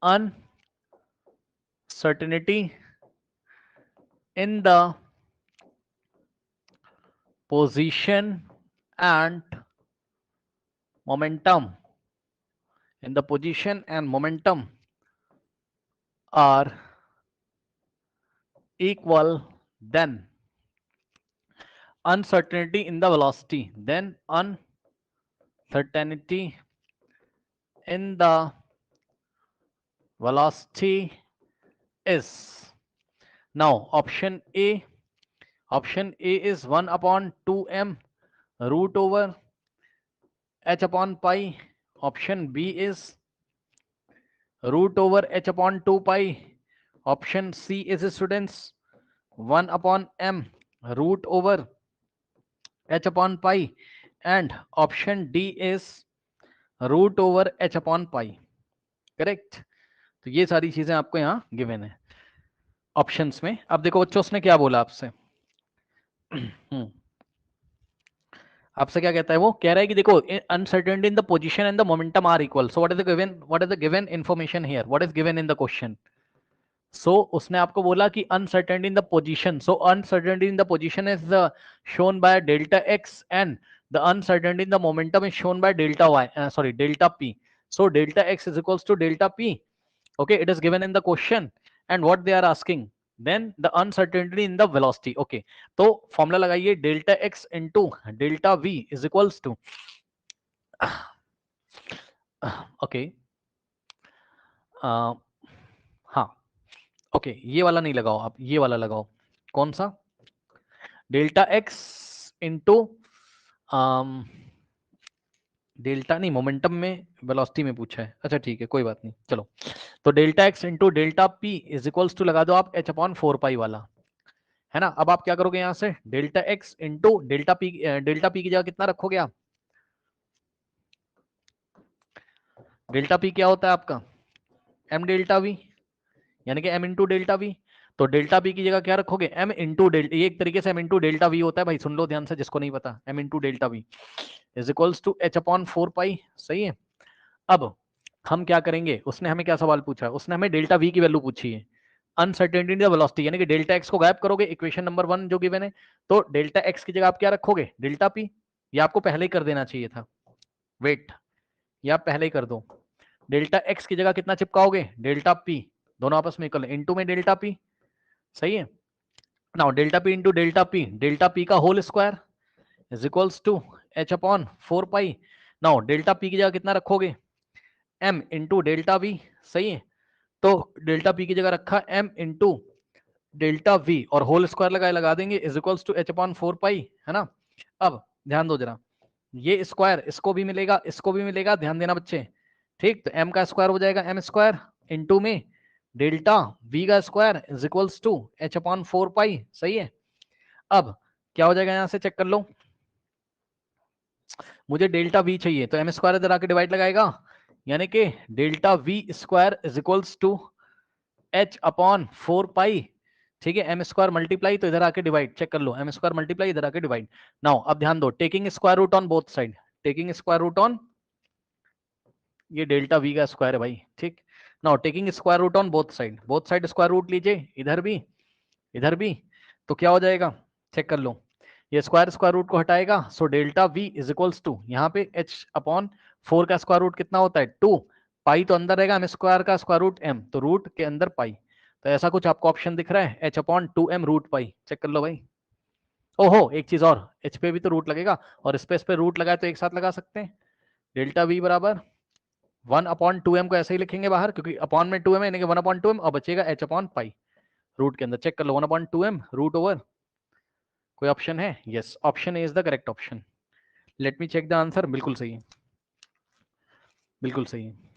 uncertainty in the position and momentum, in the position and momentum are equal, then uncertainty in the velocity, then uncertainty in the velocity is, now option A is 1 upon 2m root over h upon pi. Option B is root over h upon 2 pi. Option C is, students, 1 upon m root over h upon pi. And option D is root over h upon pi. Correct? तो ये सारी चीजें आपको यहां given है options में. अब देखो बच्चों उसने क्या बोला आपसे. आपसे क्या कहता है, वो कह रहा है कि देखो uncertainty in the position and the momentum are equal. So what is the given information here, what is given in the question. So उसने आपको बोला कि uncertainty in the position, so uncertainty in the position is shown by delta x and the uncertainty in the momentum is shown by delta y, sorry delta p. So delta x is equals to delta p. Okay, it is given in the question, and what they are asking, then the uncertainty in the velocity. Okay, तो formula लगाइए, delta x into delta v is equals to, okay हाँ okay, ये वाला नहीं लगाओ आप, ये वाला लगाओ. कौन सा? डेल्टा x इंटू डेल्टा नहीं, मोमेंटम में वेलोसिटी में पूछा है. अच्छा ठीक है, कोई बात नहीं, चलो. तो delta X into delta P is equals to लगा दो आप एच अपॉन 4 पाई वाला, है ना. अब आप क्या करोगे, यहां से delta X into delta p की जगह कितना रखोगे आप. डेल्टा पी क्या होता है आपका, एम डेल्टा वी, यानी कि एम इंटू डेल्टा वी. तो डेल्टा पी की जगह क्या रखोगे, एम इंटू डेल्टा, ये एक तरीके से एम इंटू डेल्टा वी होता है भाई, सुन लो ध्यान से जिसको नहीं पता. M into delta we is equals to H upon 4 pi. सही है. अब हम क्या करेंगे, उसने हमें क्या सवाल पूछा है, उसने हमें डेल्टा वी की वैल्यू पूछी है, अनसर्टेनिटी ऑफ वेलोसिटी, यानी कि डेल्टा एक्स को गायब करोगे इक्वेशन नंबर 1 जो गिवन है, तो डेल्टा एक्स की जगह आप क्या रखोगे, डेल्टा पी. ये आपको पहले ही कर देना चाहिए था, वेट, ये आप पहले ही कर दो. डेल्टा एक्स की जगह कितना चिपकाओगे, डेल्टा पी, दोनों आपस में इक्वल, इनटू में डेल्टा पी. सही है. Now delta p into delta p का whole square is equals to H upon 4 pi. Now delta p की जगह कितना रखोगे, एम इंटू डेल्टा वी. सही है. तो डेल्टा पी की जगह रखा एम इंटू डेल्टा वी और होल स्क्वायर लगा देंगे is equals to H upon 4 pi, है ना. अब ध्यान दो जरा, ये स्क्वायर इसको भी मिलेगा, इसको भी मिलेगा, ध्यान देना बच्चे. ठीक, तो एम का स्क्वायर हो जाएगा एम स्क्वायर इंटू में डेल्टा वी का square is equals to H upon 4 pi. सही है. अब क्या हो जाएगा, यहां से चेक कर लो, मुझे डेल्टा वी चाहिए, तो एम स्क्वायर इधर आके डिवाइड लगाएगा, यानी कि delta V square is equals to H upon 4 pi. ठीक है, एम स्क्वायर मल्टीप्लाई, तो इधर आके डिवाइड, चेक कर लो, एम स्क्वायर मल्टीप्लाई, इधर आके डिवाइड. नाउ अब ध्यान दो, taking square root on both side, taking square root on, ये डेल्टा वी का स्क्वायर है भाई. ठीक, now taking square root on both side square root लीजिए, इधर भी इधर भी. तो क्या हो जाएगा, चेक कर लो, ये स्क्वायर रूट को हटाएगा, so delta we is equals to, यहाँ पे एच अपॉन 4 का स्क्वायर रूट कितना होता है 2 पाई, तो अंदर रहेगा एम स्क्वायर का स्क्वायर रूट एम, तो रूट के अंदर पाई. तो ऐसा कुछ आपको ऑप्शन दिख रहा है, H upon 2m root pi. Check कर लो भाई. ओहो, एक चीज और, एच पे भी तो रूट लगेगा, और इस पे रूट लगाए तो एक साथ लगा सकते हैं. डेल्टा वी बराबर 1/2m को ऐसे ही लिखेंगे बाहर, क्योंकि अपॉन में 2m है, यानी कि 1/2m, और बचेगा एच अपॉन पाई रूट के अंदर. चेक कर लो, 1/2m रूट ओवर, कोई ऑप्शन है, yes, option A is the correct option. Let me check the answer. बिल्कुल सही है, बिल्कुल सही है.